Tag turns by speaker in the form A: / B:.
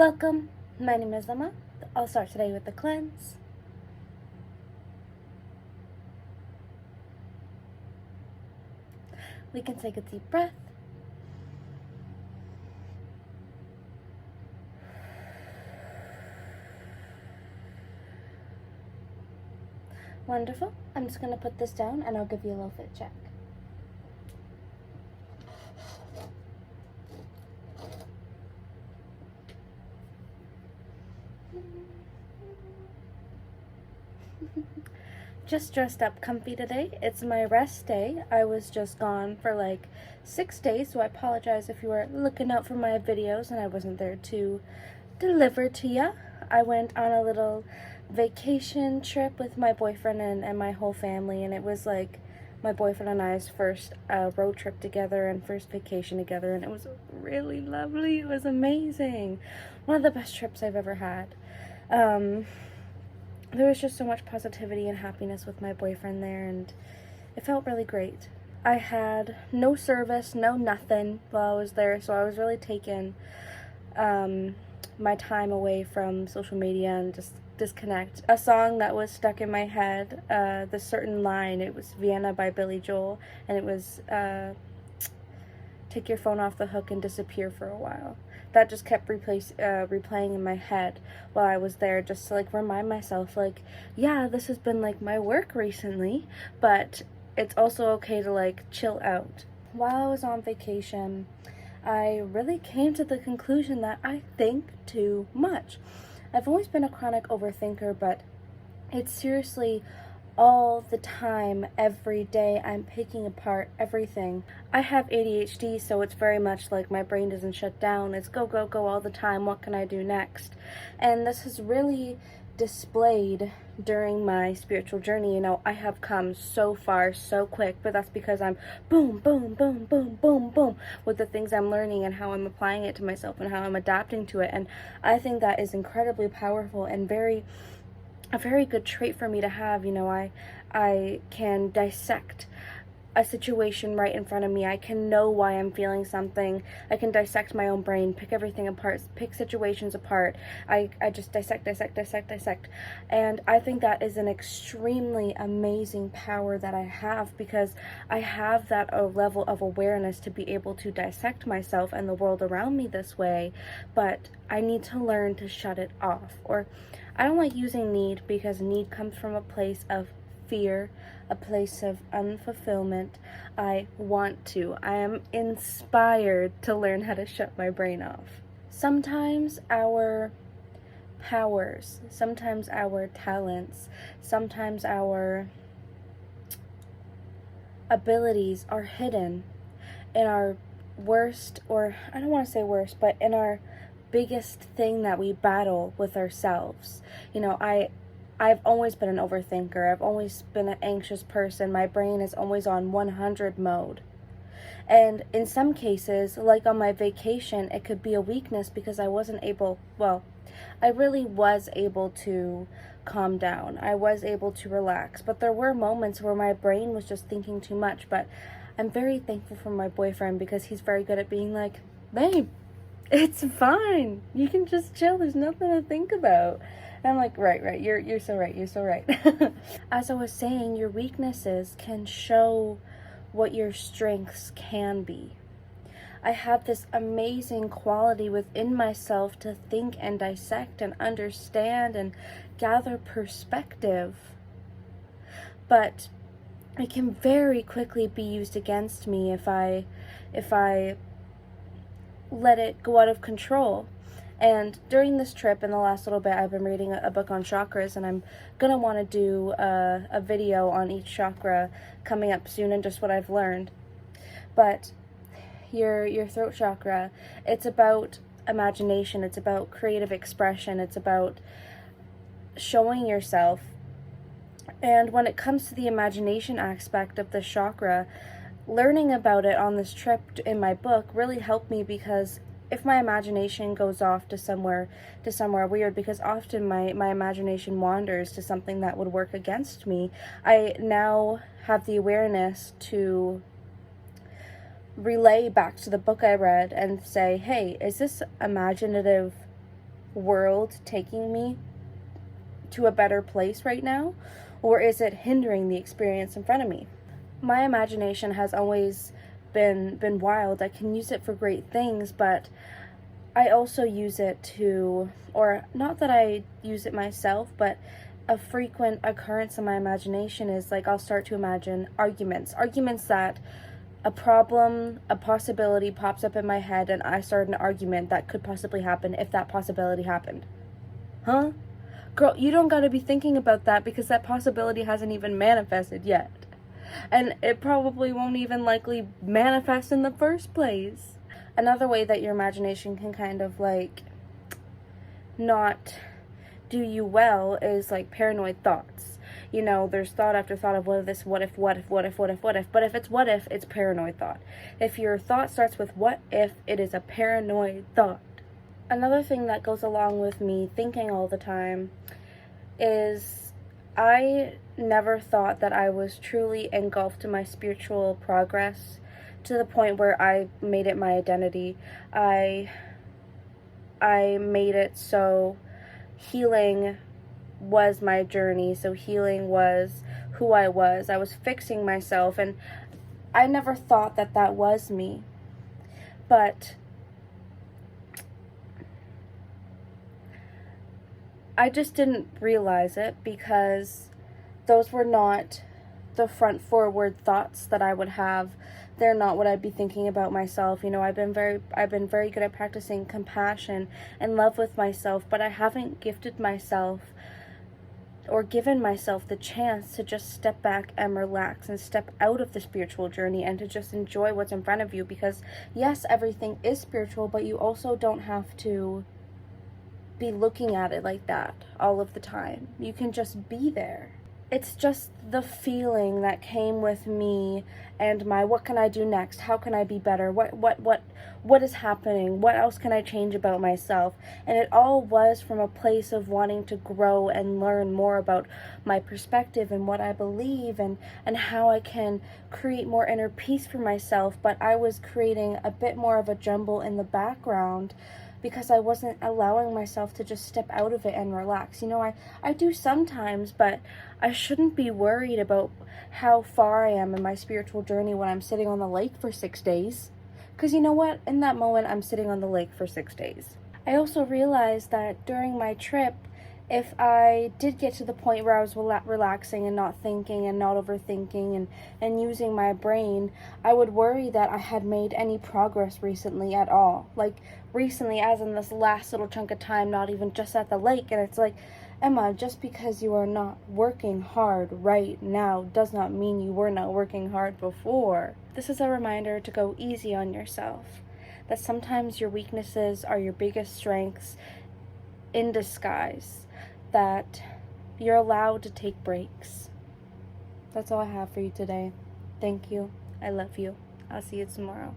A: Welcome, my name is Emma. I'll start today with the cleanse. We can take a deep breath. Wonderful. I'm just going to put this down and I'll give you a little fit check. Just dressed up comfy today. It's my rest day. I was just gone for like 6 days, so I apologize if you were looking out for my videos and I wasn't there to deliver to ya. I went on a little vacation trip with my boyfriend and my whole family, and it was like my boyfriend and I's first road trip together and first vacation together, and it was really lovely. It was amazing. One of the best trips I've ever had. There was just so much positivity and happiness with my boyfriend there, and it felt really great. I had no service, no nothing while I was there, so I was really taking my time away from social media and just disconnect. A song that was stuck in my head, the certain line, it was Vienna by Billy Joel, and it was take your phone off the hook and disappear for a while. That just kept replaying in my head while I was there, just to like remind myself, like, yeah, this has been like my work recently, but it's also okay to like chill out. While I was on vacation, I really came to the conclusion that I think too much. I've always been a chronic overthinker, but it's seriously all the time, every day, I'm picking apart everything. I have ADHD, so it's very much like my brain doesn't shut down. It's go, go, go all the time. What can I do next? And this has really displayed during my spiritual journey. You know, I have come so far so quick, but that's because I'm boom, boom, boom, boom, boom, boom with the things I'm learning and how I'm applying it to myself and how I'm adapting to it. And I think that is incredibly powerful and a very good trait for me to have. You know, I can dissect a situation right in front of me. I can know why I'm feeling something. I can dissect my own brain, pick everything apart, pick situations apart. I just dissect. And I think that is an extremely amazing power that I have, because I have that level of awareness to be able to dissect myself and the world around me this way, but I need to learn to shut it off. Or I don't like using need, because need comes from a place of fear, a place of unfulfillment. I am inspired to learn how to shut my brain off. Sometimes our powers, sometimes our talents, sometimes our abilities are hidden in our worst, or I don't want to say worst, but in our biggest thing that we battle with ourselves. You know, I've always been an overthinker. I've always been an anxious person. My brain is always on 100 mode. And in some cases, like on my vacation, it could be a weakness because I really was able to calm down. I was able to relax. But there were moments where my brain was just thinking too much. But I'm very thankful for my boyfriend, because he's very good at being like, babe, it's fine. You can just chill. There's nothing to think about. And I'm like, right. You're so right. As I was saying, your weaknesses can show what your strengths can be. I have this amazing quality within myself to think and dissect and understand and gather perspective. But it can very quickly be used against me if I let it go out of control. And during this trip, in the last little bit, I've been reading a book on chakras, and I'm going to want to do a video on each chakra coming up soon and just what I've learned. But your throat chakra, it's about imagination, it's about creative expression, it's about showing yourself. And when it comes to the imagination aspect of the chakra, learning about it on this trip in my book really helped me, because if my imagination goes off to somewhere weird, because often my imagination wanders to something that would work against me, I now have the awareness to relay back to the book I read and say, hey, is this imaginative world taking me to a better place right now, or is it hindering the experience in front of me? My imagination has always been wild. I can use it for great things, but I also use it to, or not that I use it myself, but a frequent occurrence in my imagination is like I'll start to imagine arguments that a problem, a possibility pops up in my head, and I start an argument that could possibly happen if that possibility happened. Huh? Girl, you don't gotta be thinking about that because that possibility hasn't even manifested yet. And it probably won't even likely manifest in the first place. Another way that your imagination can kind of like not do you well is like paranoid thoughts. You know, there's thought after thought of what if this, what if, what if, what if, what if, what if. But if it's what if, it's paranoid thought. If your thought starts with what if, it is a paranoid thought. Another thing that goes along with me thinking all the time is I never thought that I was truly engulfed in my spiritual progress to the point where I made it my identity. I made it so healing was my journey, so healing was who I was. I was fixing myself, and I never thought that that was me. But I just didn't realize it because those were not the front forward thoughts that I would have. They're not what I'd be thinking about myself. You know, I've been very good at practicing compassion and love with myself, but I haven't gifted myself or given myself the chance to just step back and relax and step out of the spiritual journey and to just enjoy what's in front of you. Because yes, everything is spiritual, but you also don't have to be looking at it like that all of the time. You can just be there. It's just the feeling that came with me and my what can I do next? How can I be better? What is happening? What else can I change about myself? And it all was from a place of wanting to grow and learn more about my perspective and what I believe and how I can create more inner peace for myself. But I was creating a bit more of a jumble in the background because I wasn't allowing myself to just step out of it and relax. You know, I do sometimes, but I shouldn't be worried about how far I am in my spiritual journey when I'm sitting on the lake for 6 days. Because you know what? In that moment, I'm sitting on the lake for 6 days. I also realized that during my trip, if I did get to the point where I was relaxing and not thinking and not overthinking and using my brain, I would worry that I had made any progress recently at all. Like, recently, as in this last little chunk of time, not even just at the lake. And it's like, Emma, just because you are not working hard right now does not mean you were not working hard before. This is a reminder to go easy on yourself. That sometimes your weaknesses are your biggest strengths in disguise. That you're allowed to take breaks. That's all I have for you today. Thank you. I love you. I'll see you tomorrow.